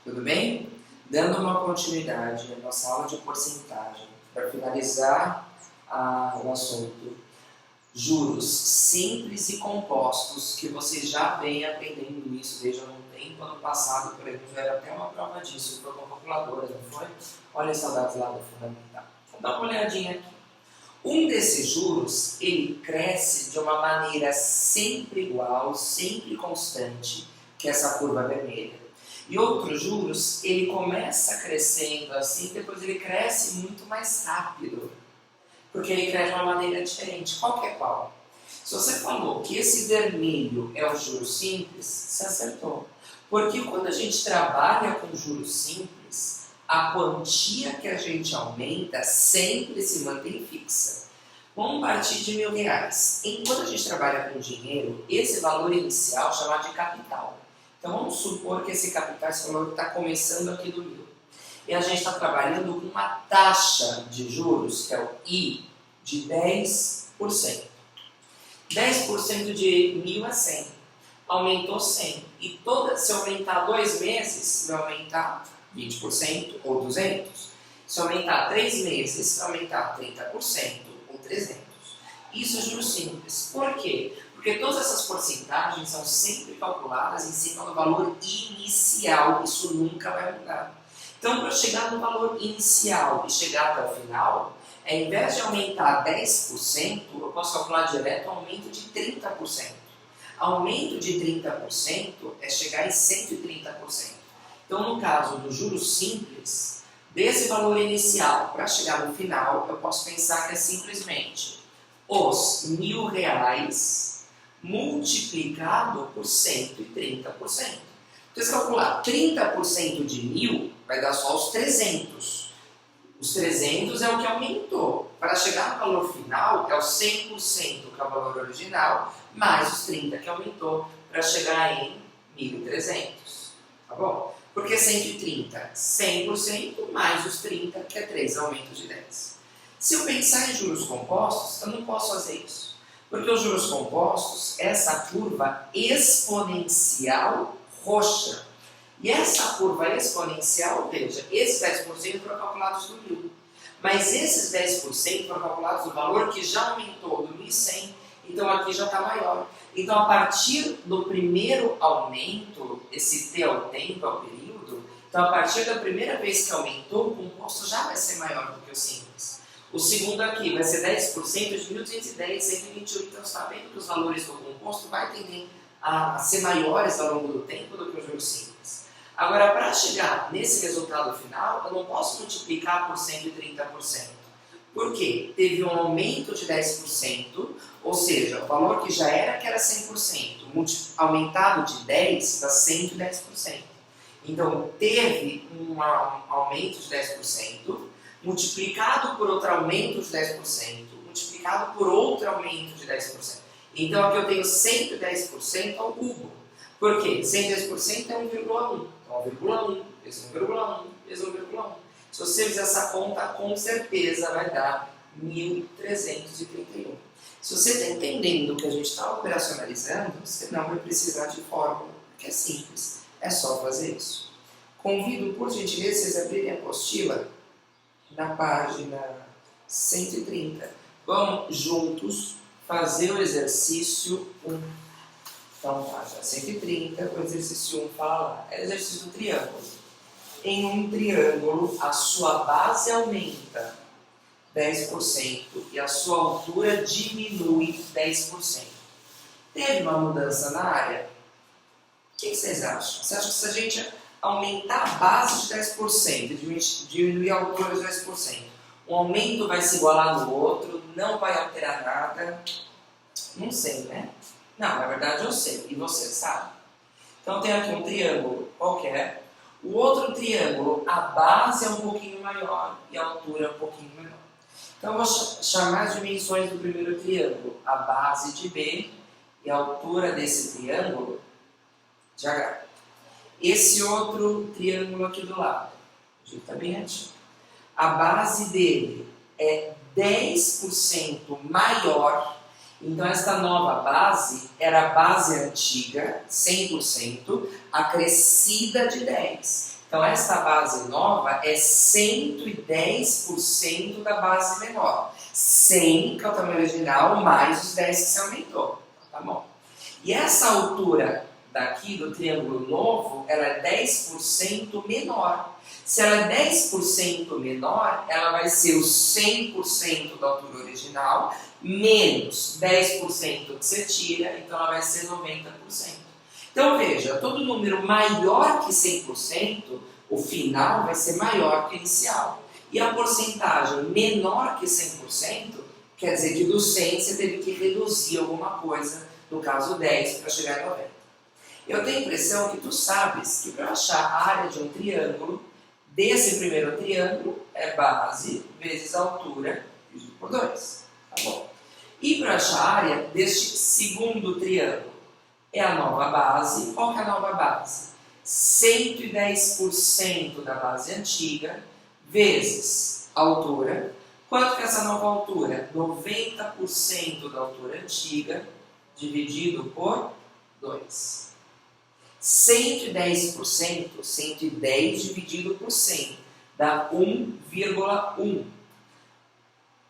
Tudo bem? Dando uma continuidade à nossa aula de porcentagem, para finalizar o assunto, juros simples e compostos, que vocês já vêm aprendendo isso desde há um tempo. Ano passado, por exemplo, era até uma prova disso, foi uma calculadora, não foi? Olha as saudades lá do fundamental. Vamos dar uma olhadinha aqui. Um desses juros, ele cresce de uma maneira sempre igual, sempre constante, que é essa curva vermelha. E outros juros, ele começa crescendo assim, depois ele cresce muito mais rápido, porque ele cresce de uma maneira diferente. Qual que é qual? Se você falou que esse vermelho é o juro simples, você acertou. Porque quando a gente trabalha com juros simples, a quantia que a gente aumenta sempre se mantém fixa. Vamos partir de R$1.000. Enquanto a gente trabalha com dinheiro, esse valor inicial é chamado de capital. Então vamos supor que esse capital, esse valor está começando aqui do 1.000. E a gente está trabalhando com uma taxa de juros, que é o I, de 10%. 10% de 1.000 é 100. Aumentou 100. E se aumentar 2 meses, vai aumentar 20% ou 200. Se aumentar 3 meses, vai aumentar 30% ou 300. Isso é juros simples. Por quê? Porque todas essas porcentagens são sempre calculadas em cima do valor inicial. Isso nunca vai mudar. Então, para chegar no valor inicial e chegar até o final, ao invés de aumentar 10%, eu posso calcular direto um aumento de 30%. Aumento de 30% é chegar em 130%. Então, no caso do juros simples, desse valor inicial para chegar no final, eu posso pensar que é simplesmente os R$1.000 multiplicado por 130%. Então, se calcular 30% de 1.000, vai dar só os 300. Os 300 é o que aumentou. Para chegar no valor final, é o 100%, que é o valor original, mais os 30% que aumentou, para chegar em 1.300. Tá bom? Porque 130, 100% mais os 30, que é 3 aumentos de 10. Se eu pensar em juros compostos, eu não posso fazer isso. Porque os juros compostos, essa curva exponencial roxa. E essa curva exponencial, veja, esses 10% foram calculados do 1.000. Mas esses 10% foram calculados do valor que já aumentou do 1.100, então aqui já está maior. Então, a partir do primeiro aumento, esse T é o tempo, é o período, então a partir da primeira vez que aumentou, o composto já vai ser maior do que o simples. O segundo aqui vai ser 10% de 1.210, 128. Então, você está vendo que os valores do composto vai tender a ser maiores ao longo do tempo do que os juros simples. Agora, para chegar nesse resultado final, eu não posso multiplicar por 130%. Por quê? Teve um aumento de 10%, ou seja, o valor que já era 100%, aumentado de 10% para 110%. Então, teve um aumento de 10%, multiplicado por outro aumento de 10%, multiplicado por outro aumento de 10%. Então, aqui eu tenho 110% ao cubo. Por quê? 110% é 1,1. Então, 1,1 vezes 1,1 vezes 1,1. Se você fizer essa conta, com certeza vai dar 1.331. Se você está entendendo o que a gente está operacionalizando, você não vai precisar de fórmula, porque é simples. É só fazer isso. Convido, por gentileza, vocês a abrirem a apostila na página 130. Vamos juntos fazer o exercício 1. Então, página 130, o exercício 1 fala lá. É o exercício do triângulo. Em um triângulo, a sua base aumenta 10% e a sua altura diminui 10%. Teve uma mudança na área? O que vocês acham? Você acha que se a gente aumentar a base de 10% e diminuir a altura de 10%, um aumento vai se igualar no outro, não vai alterar nada? Não sei, né? Não, na verdade eu sei, e você sabe. Então tem aqui um triângulo qualquer. O outro triângulo, a base é um pouquinho maior e a altura é um pouquinho menor. Então eu vou chamar as dimensões do primeiro triângulo, a base de B e a altura desse triângulo de H. Esse outro triângulo aqui do lado, está bem antigo. A base dele é 10% maior. Então, esta nova base era a base antiga, 100%, acrescida de 10%. Então, esta base nova é 110% da base menor. 100, que é o tamanho original, mais os 10 que você aumentou. Tá bom? E essa altura daqui do triângulo novo, ela é 10% menor. Se ela é 10% menor, ela vai ser o 100% da altura original, menos 10% que você tira, então ela vai ser 90%. Então veja, todo número maior que 100%, o final vai ser maior que o inicial. E a porcentagem menor que 100%, quer dizer que do 100 você teve que reduzir alguma coisa, no caso 10, para chegar a 90. Eu tenho a impressão que tu sabes que para achar a área de um triângulo, desse primeiro triângulo é base vezes altura dividido por 2. Tá bom? E para achar a área deste segundo triângulo, é a nova base. Qual que é a nova base? 110% da base antiga vezes a altura. Quanto que é essa nova altura? 90% da altura antiga dividido por 2. 110%, 110 dividido por 100, dá 1,1.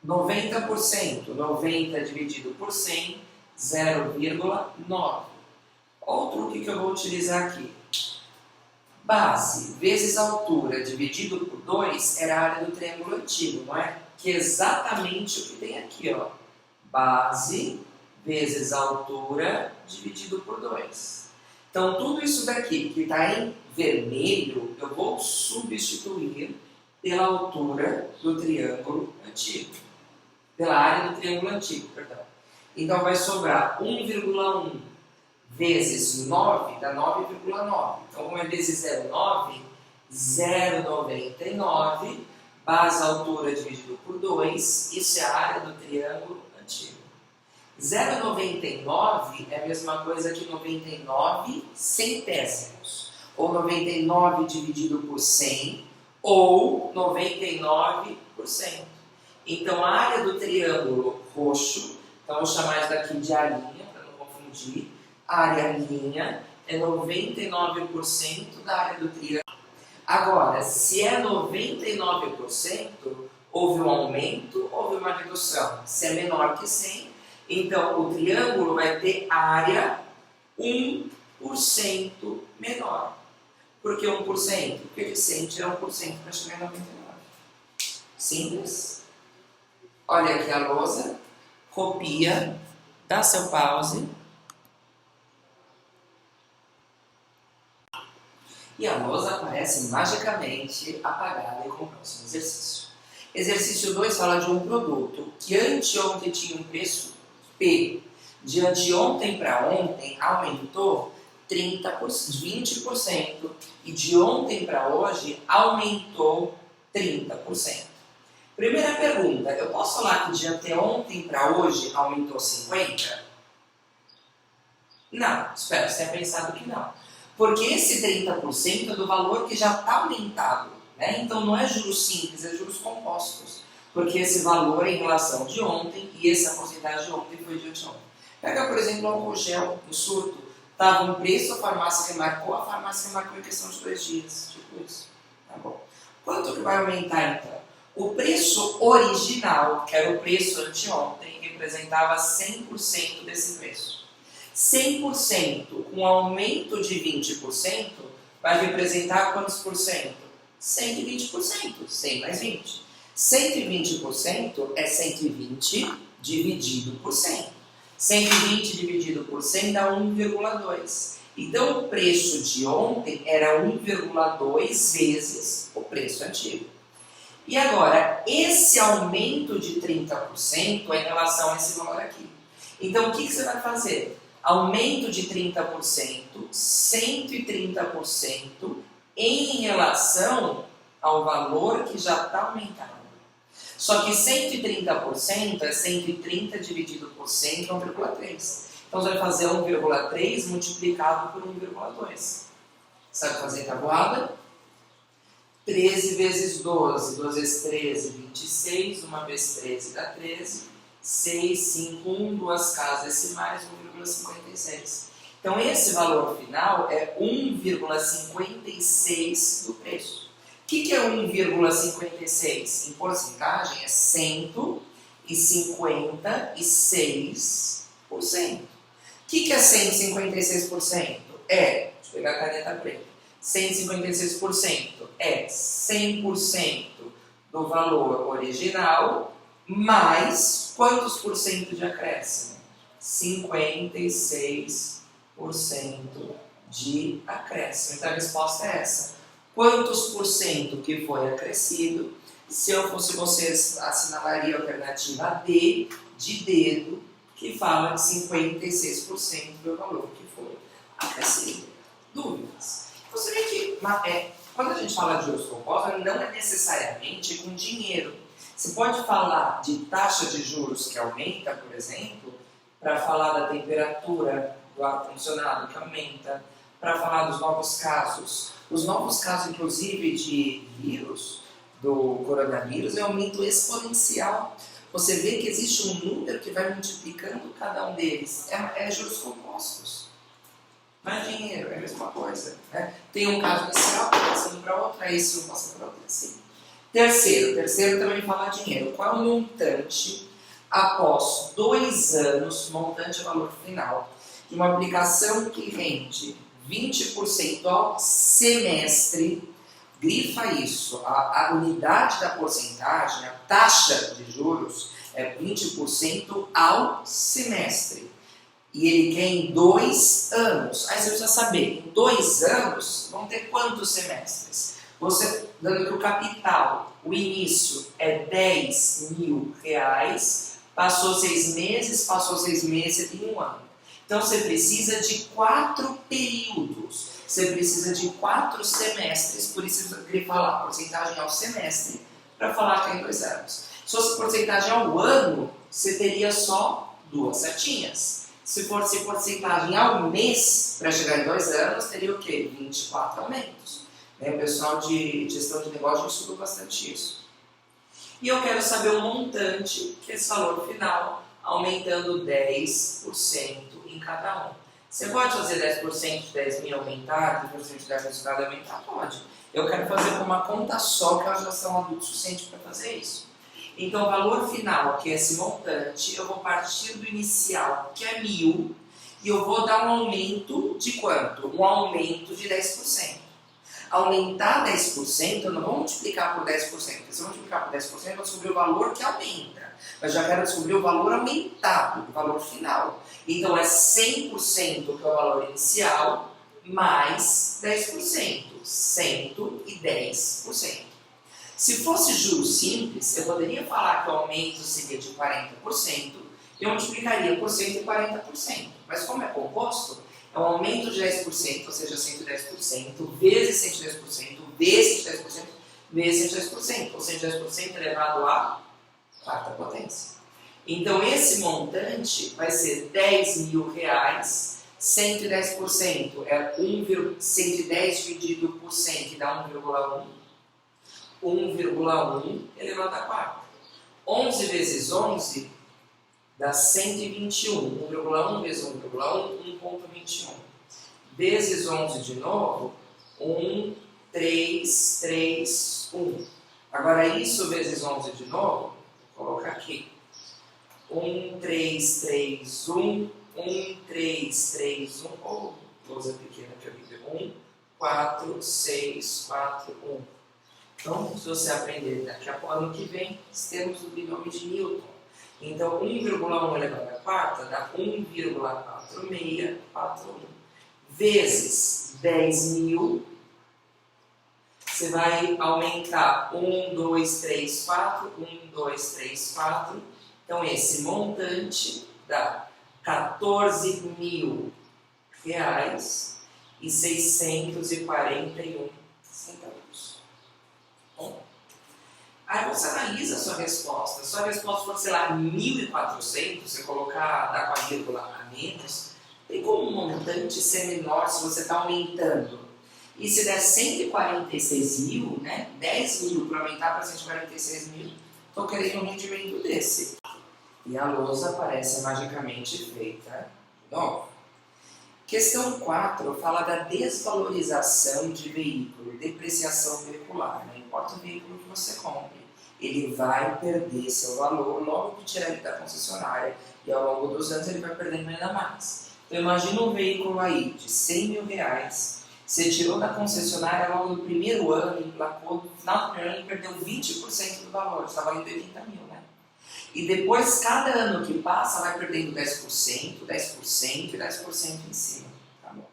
90%, 90 dividido por 100, 0,9. Olha o truque que eu vou utilizar aqui. Base vezes altura dividido por 2 era a área do triângulo antigo, não é? Que é exatamente o que tem aqui, ó. Base vezes altura dividido por 2. Então, tudo isso daqui que está em vermelho, eu vou substituir pela altura do triângulo antigo. Pela área do triângulo antigo, perdão. Então, vai sobrar 1,1 vezes 9, dá 9,9. Então, como é vezes 0,9, 0,99, base altura dividido por 2, isso é a área do triângulo antigo. 0,99 é a mesma coisa que 99 centésimos, ou 99 dividido por 100, ou 99%. Então, a área do triângulo roxo, então vou chamar isso daqui de arinha, para não confundir, a área linha é 99% da área do triângulo. Agora, se é 99%, houve um aumento, houve uma redução. Se é menor que 100, então o triângulo vai ter área 1% menor. Por que 1%? Porque de 100 tira 1% para chegar a 99. Simples. Olha aqui a lousa, copia, dá seu pause. E a lousa aparece magicamente apagada com o próximo exercício. Exercício 2 fala de um produto que anteontem tinha um preço P. De anteontem para ontem aumentou 20% e de ontem para hoje aumentou 30%. Primeira pergunta, eu posso falar que de anteontem para hoje aumentou 50%? Não, espero que você tenha pensado que não. Porque esse 30% é do valor que já está aumentado, né? Então não é juros simples, é juros compostos. Porque esse valor é em relação de ontem e essa porcentagem de ontem foi de anteontem. Pega, por exemplo, o álcool gel no surto. Estava um preço, a farmácia remarcou em questão de 2 dias. Tipo isso. Tá bom. Quanto que vai aumentar então? O preço original, que era o preço anteontem, representava 100% desse preço. 100% com aumento de 20% vai representar quantos por cento? 120%. 100 mais 20. 120% é 120 dividido por 100. 120 dividido por 100 dá 1,2. Então o preço de ontem era 1,2 vezes o preço antigo. E agora, esse aumento de 30% é em relação a esse valor aqui. Então o que você vai fazer? Aumento de 30%, 130% em relação ao valor que já está aumentado. Só que 130% é 130 dividido por 100, que é 1,3. Então você vai fazer 1,3 multiplicado por 1,2. Sabe fazer tabuada? 13 vezes 12, 12 vezes 13, 26, 1 vezes 13 dá 13, 6, 5, 1, 2 casas decimais, 1,56. Então esse valor final é 1,56 do preço. O que é 1,56? Em porcentagem é 156%. O que é 156%? Deixa eu pegar a caneta preta. 156% é 100% do valor original mais quantos por cento de acréscimo? 56% de acréscimo. Então a resposta é essa. Quantos por cento que foi acrescido? Se eu fosse vocês, assinalaria a alternativa D, de dedo, que fala que 56% do valor que foi acrescido. Dúvidas? Você vê que quando a gente fala de juros compostos, não é necessariamente com dinheiro. Você pode falar de taxa de juros que aumenta, por exemplo, para falar da temperatura do ar-condicionado que aumenta, para falar dos novos casos. Os novos casos, inclusive, de vírus, do coronavírus, é um aumento exponencial. Você vê que existe um número que vai multiplicando cada um deles. É juros compostos. Não é dinheiro, é a mesma coisa. Né? Tem um caso inicial, passando para outro, aí esse um passa para outro, assim. Terceiro também fala dinheiro. Qual é o montante após 2 anos, montante é valor final, de uma aplicação que rende 20% ao semestre? Grifa isso, a unidade da porcentagem, a taxa de juros é 20% ao semestre. E ele quer em 2 anos. Aí você precisa saber, em 2 anos vão ter quantos semestres? Você, dando que o capital, o início é R$10.000, passou 6 meses, em 1 ano. Então você precisa de 4 períodos. Você precisa de 4 semestres, por isso eu queria falar porcentagem ao semestre, para falar que é em 2 anos. Se fosse porcentagem ao ano, você teria só 2 setinhas. Se fosse porcentagem ao mês, para chegar em 2 anos, teria o quê? 24 aumentos. O pessoal de gestão de negócio estudou bastante isso. E eu quero saber o montante, que é esse valor final, aumentando 10% em cada um. Você pode fazer 10% de 10 mil aumentar, 10% de 10 mil aumentar? Pode. Eu quero fazer com uma conta só, que eu já sou um adulto suficiente para fazer isso. Então, o valor final, que é esse montante, eu vou partir do inicial, que é 1.000, e eu vou dar um aumento de quanto? Um aumento de 10%. Aumentar 10%, eu não vou multiplicar por 10%, porque se eu multiplicar por 10%, eu vou descobrir o valor que aumenta. Mas já quero descobrir o valor aumentado, o valor final. Então, é 100% que é o valor inicial, mais 10%, 110%. Se fosse juros simples, eu poderia falar que o aumento seria de 40%, eu multiplicaria por 140%. Mas como é composto, é um aumento de 10%, ou seja, 110%, vezes 110%, vezes 110%, vezes 110%, ou 110% elevado à quarta potência. Então, esse montante vai ser R$10.000, 110% é 110 dividido por 100, que dá 1,1. 1,1 elevado à quarta. 11 vezes 11 dá 121. 1,1 vezes 1,1, 1,21. Vezes 11 de novo, 1, 3, 3, 1. Agora isso vezes 11 de novo, vou colocar aqui. 1, 3, 3, 1, 1, 3, 3, 1, ou lousa pequena que eu vi, 1, 4, 6, 4, 1. Então, se você aprender daqui a pouco, ano que vem, temos o binômio de Newton. Então, 1,1 elevado à quarta dá 1,4641. Vezes 10.000, você vai aumentar 1, 2, 3, 4, 1, 2, 3, 4. Então, esse montante dá R$14.641. Bom, aí você analisa a sua resposta. Se a sua resposta for, sei lá, 1.400, você colocar, dar com a vírgula a menos, tem como um montante ser menor se você está aumentando. E se der 146.000, né, 10.000 para aumentar para 146.000, estou querendo um rendimento desse. E a lousa aparece magicamente feita de novo. Questão 4 fala da desvalorização de veículo, depreciação veicular. Não importa o veículo que você compre, ele vai perder seu valor logo que tirar ele da concessionária e ao longo dos anos ele vai perdendo ainda mais. Então imagina um veículo aí de 100 mil reais, você tirou da concessionária logo no primeiro ano, emplacou, no final do primeiro ano perdeu 20% do valor, está valendo 80 mil, né? E depois, cada ano que passa, vai perdendo 10%, 10% e 10% em cima. Tá bom?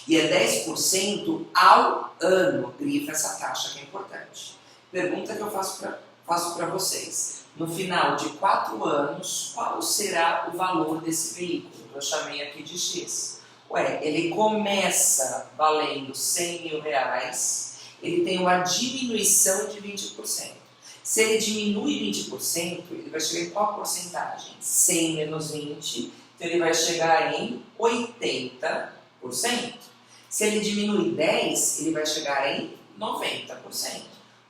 E é 10% ao ano, grifa essa taxa que é importante. Pergunta que eu faço para vocês. No final de 4 anos, qual será o valor desse veículo? Eu chamei aqui de X. Ué, ele começa valendo 100 mil reais, ele tem uma diminuição de 20%. Se ele diminui 20%, ele vai chegar em qual porcentagem? 100 menos 20, então ele vai chegar em 80%. Se ele diminui 10, ele vai chegar em 90%.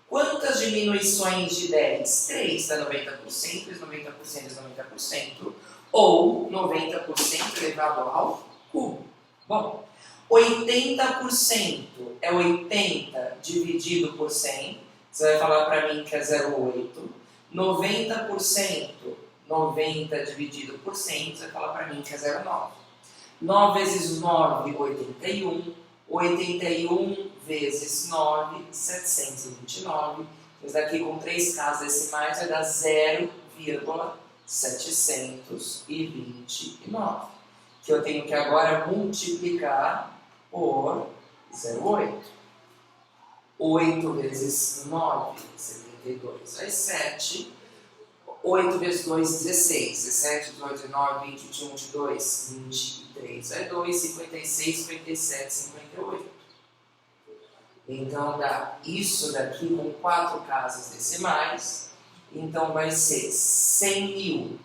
Quantas diminuições de 10? 3 dá 90%, vezes 90% vezes 90%, ou 90% elevado ao cubo. Bom, 80% é 80 dividido por 100, você vai falar para mim que é 0,8. 90%, 90 dividido por 100, você vai falar para mim que é 0,9. 9 vezes 9, 81. 81 vezes 9, 729. Mas daqui com 3 casas decimais vai dar 0,729. Que eu tenho que agora multiplicar por 0,8. 8 vezes 9, 72, vai 7. 8 vezes 2, 16. 17, 18, 19, 20, 21, 22, 23, vai 2, 56, 57, 58. Então dá isso daqui com 4 casas decimais. Então vai ser 100 mil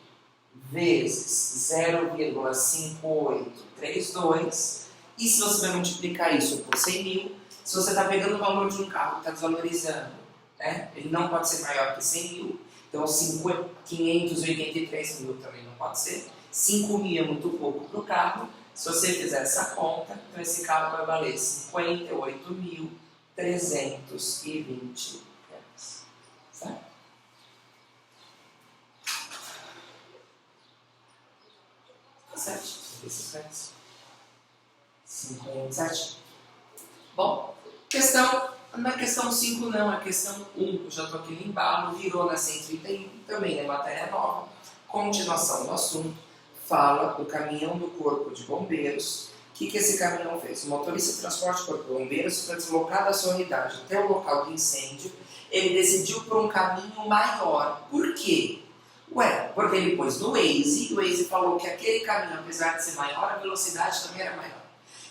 vezes 0,5832. E se você vai multiplicar isso por 100 mil, se você está pegando o valor de um carro que está desvalorizando, né, ele não pode ser maior que 100 mil, então 583 mil também não pode ser. 5 mil é muito pouco para o carro. Se você fizer essa conta, então esse carro vai valer 58.320 reais. Certo? Certo? 57. Bom, não é questão 5 não, é questão 1. Eu já estou aqui no embalo, virou na 131, também é matéria nova. Continuação do assunto, fala do caminhão do Corpo de Bombeiros. O que esse caminhão fez? O motorista de transporte do Corpo de Bombeiros, para deslocar da sua unidade até o local do incêndio, ele decidiu por um caminho maior. Por quê? Ué, porque ele pôs no Waze, e o Waze falou que aquele caminho, apesar de ser maior, a velocidade também era maior.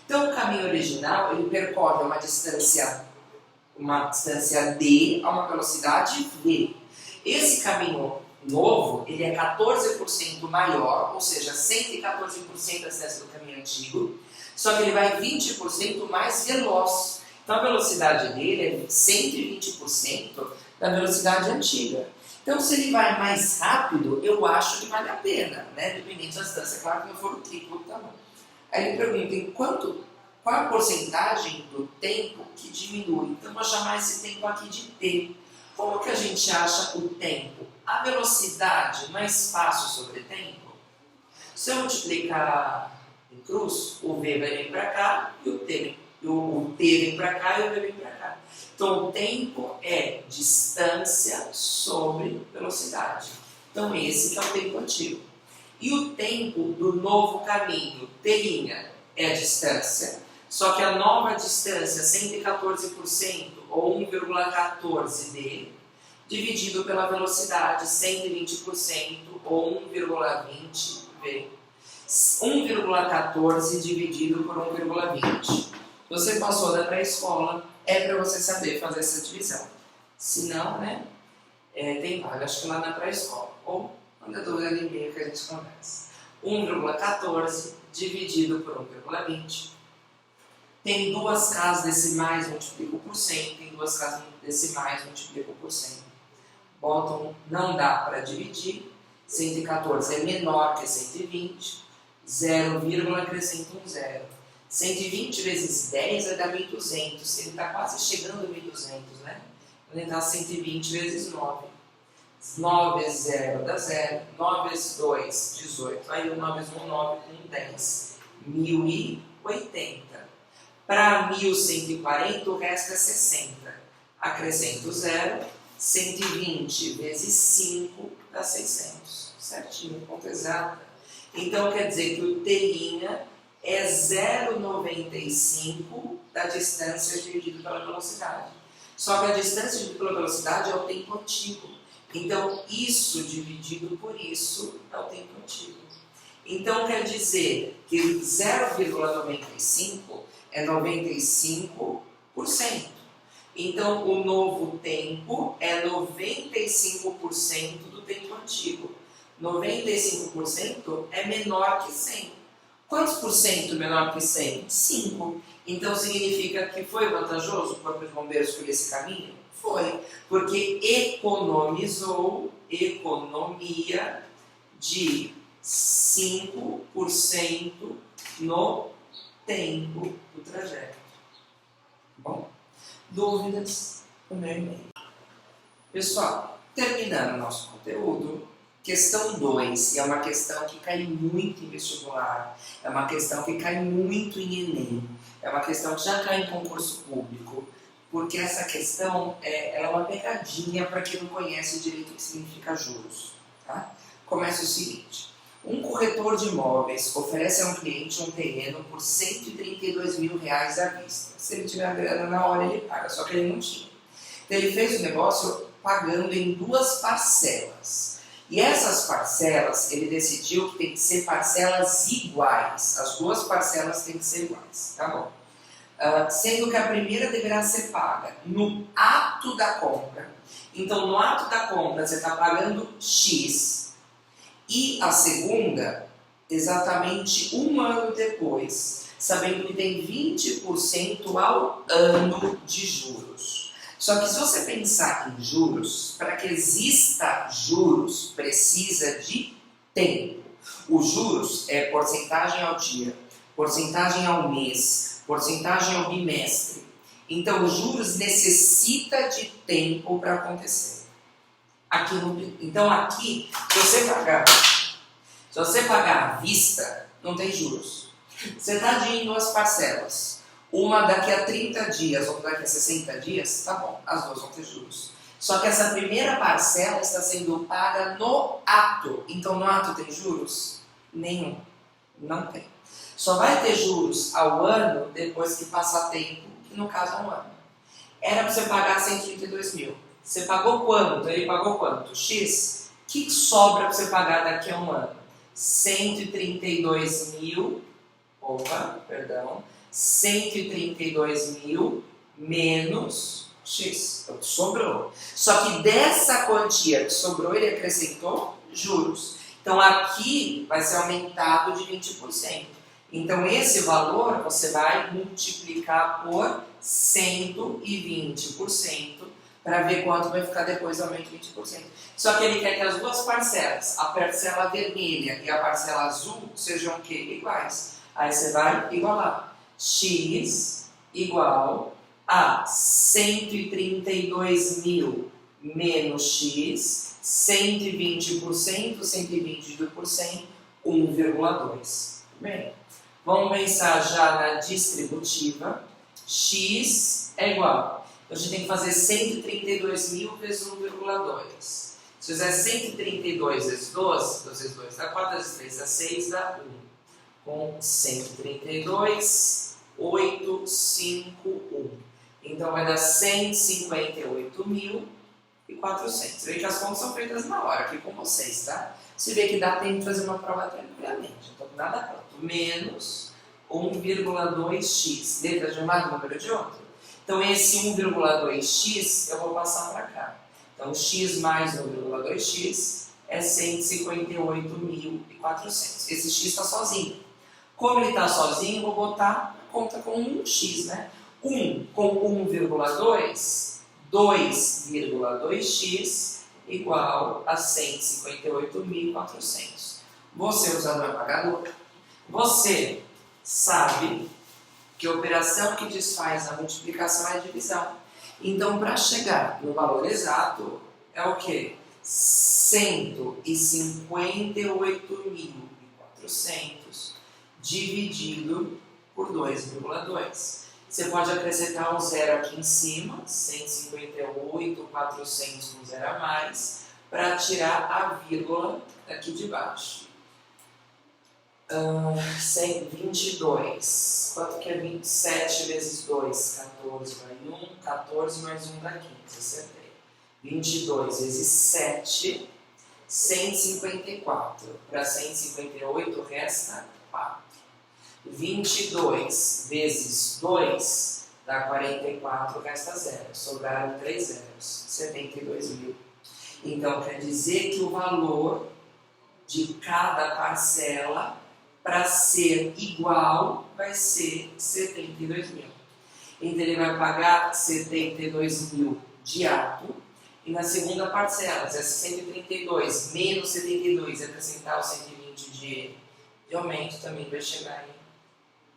Então, o caminho original, ele percorre uma distância D a uma velocidade V. Esse caminho novo, ele é 14% maior, ou seja, 114% da distância do caminho antigo, só que ele vai 20% mais veloz. Então, a velocidade dele é 120% da velocidade antiga. Então, se ele vai mais rápido, eu acho que vale a pena, né? Dependendo da distância, claro que não for o triplo do tamanho. Aí ele pergunta qual a porcentagem do tempo que diminui. Então, vou chamar esse tempo aqui de T. Como que a gente acha o tempo? A velocidade não é espaço sobre tempo? Se eu multiplicar em cruz, o V vai vir para cá e o T vem para cá e o V vem para cá. Então, o tempo é distância sobre velocidade. Então, esse que é o tempo antigo. E o tempo do novo caminho, T', é a distância, só que a nova distância, 114%, ou 1,14D, dividido pela velocidade, 120%, ou 1,20V. 1,14 dividido por 1,20. Você passou da pré-escola, é para você saber fazer essa divisão. Se não, né, tem vaga, acho que lá na pré-escola. Ou manda dúvida no e-mail que a gente conversa. 1,14 dividido por 1,20. Tem 2 casas decimais, multiplico por 100. Tem 2 casas decimais, multiplico por 100. Botam, não dá para dividir. 114 é menor que 120. 0, acrescenta um 0. 120 vezes 10 vai dar 1.200. Ele está quase chegando a 1.200, né? Ele dá 120 vezes 9. 9 vezes 0 dá 0. 9 vezes 2, 18. Aí o 9 vezes 1, 9 com 10. 1.080. Para 1.140, o resto é 60. Acrescento 0. 120 vezes 5 dá 600. Certinho, conta exata. Então quer dizer que o t' é 0,95 da distância dividido pela velocidade. Só que a distância dividida pela velocidade é o tempo antigo. Então, isso dividido por isso é o tempo antigo. Então, quer dizer que 0,95 é 95%. Então, o novo tempo é 95% do tempo antigo. 95% é menor que 100. Quantos por cento menor que 100? 5. Então significa que foi vantajoso para os bombeiros escolher esse caminho? Foi, porque economizou economia de 5% no tempo do trajeto. Bom, dúvidas no meu e-mail. Pessoal, terminando o nosso conteúdo, questão 2, e é uma questão que cai muito em vestibular, é uma questão que cai muito em Enem, é uma questão que já cai em concurso público, porque essa questão é uma pegadinha para quem não conhece direito o que significa juros. Tá? Começa o seguinte: um corretor de imóveis oferece a um cliente um terreno por R$132 mil à vista. Se ele tiver a grana na hora, ele paga, só que ele não tinha. Então ele fez o negócio pagando em 2 parcelas. E essas parcelas, ele decidiu que tem que ser parcelas iguais. As 2 parcelas têm que ser iguais, tá bom? Sendo que a primeira deverá ser paga no ato da compra. Então, no ato da compra, você está pagando X. E a segunda, exatamente 1 ano depois, sabendo que tem 20% ao ano de juros. Só que se você pensar em juros, para que exista juros, precisa de tempo. Os juros é porcentagem ao dia, porcentagem ao mês, porcentagem ao bimestre. Então, os juros necessita de tempo para acontecer. Então, aqui, se você pagar à vista, não tem juros. Você está em 2 parcelas. Uma daqui a 30 dias, outra daqui a 60 dias, tá bom, as 2 vão ter juros. Só que essa primeira parcela está sendo paga no ato. Então, no ato tem juros? Nenhum. Não tem. Só vai ter juros ao ano depois que passar tempo, que no caso é 1 ano. Era para você pagar 132 mil. Você pagou quanto? Ele pagou quanto? X? O que sobra para você pagar daqui a 1 ano? 132 mil. 132 mil menos X, é o que sobrou. Só que dessa quantia que sobrou, ele acrescentou juros. Então aqui vai ser aumentado de 20%. Então esse valor você vai multiplicar por 120% para ver quanto vai ficar depois do aumento de 20%. Só que ele quer que as 2 parcelas, a parcela vermelha e a parcela azul, sejam o quê? Iguais. Aí você vai igualar. X igual a 132 mil menos X, 120%, 120 dividido por 100, 1,2. Bem, vamos pensar já na distributiva. X é igual. Então a gente tem que fazer 132 mil vezes 1,2. Se fizer 132 vezes 12, 2 vezes 2 dá 4, vezes 3 dá 6, dá 1. Com 132, 851. Então vai dar 158.400. Vê que as contas são feitas na hora, aqui com vocês, tá? Você vê que dá tempo de fazer uma prova tranquilamente. Então nada pronto. Menos 1,2x. Letra de um lado, número de outro. Então esse 1,2x eu vou passar para cá. Então x mais 1,2x é 158.400. Esse x está sozinho. Como ele está sozinho, eu vou botar a conta com 1x, né? 1 com 1,2, 2,2x igual a 158.400. Você usando o apagador, você sabe Porque a operação que desfaz a multiplicação é a divisão. Então, para chegar no valor exato, é o quê? 158.400 dividido por 2,2. Você pode acrescentar um zero aqui em cima, 158.400 com zero a mais, para tirar a vírgula aqui de baixo. 22. Quanto que é 27 vezes 2? 14 vai 1, 14 mais 1 dá 15, acertei. 22 vezes 7, 154. Para 158 resta 4. 22 vezes 2 dá 44, resta 0. Sobraram 3 zeros, 72 mil. Então, quer dizer que o valor de cada parcela, para ser igual, vai ser 72 mil. Então, ele vai pagar 72 mil de ato, e na segunda parcela, se é 132 menos 72, acrescentar os 120 de aumento, também vai chegar aí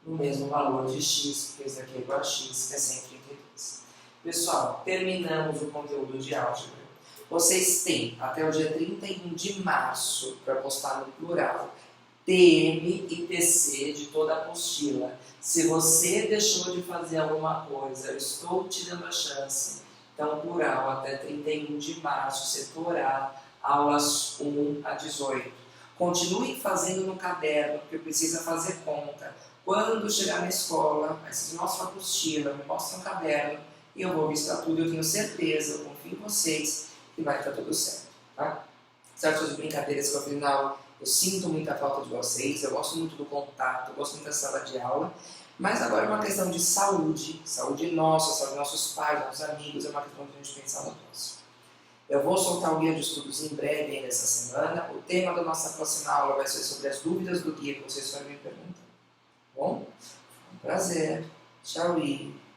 no mesmo valor de x, porque esse aqui é igual a x, que é 132. Pessoal, terminamos o conteúdo de álgebra. Vocês têm até o dia 31 de março para postar no plural TM e TC de toda a apostila. Se você deixou de fazer alguma coisa, eu estou te dando a chance. Então, plural, até 31 de março, setor A, aulas 1 a 18. Continue fazendo no caderno, porque precisa fazer conta. Quando chegar na escola, aí vocês mostram a apostila, me mostram o caderno, e eu vou listar tudo. Eu tenho certeza, eu confio em vocês, que vai estar tudo certo. Tá? Certas brincadeiras que eu fiz na aula, eu sinto muita falta de vocês, eu gosto muito do contato, eu gosto muito da sala de aula, mas agora é uma questão de saúde, saúde nossa, saúde dos nossos pais, nossos amigos, é uma questão de a gente pensar no próximo. Eu vou soltar o guia de estudos em breve ainda essa semana. O tema da nossa próxima aula vai ser sobre as dúvidas do guia que vocês forem me perguntar. Bom? Um prazer. Tchau.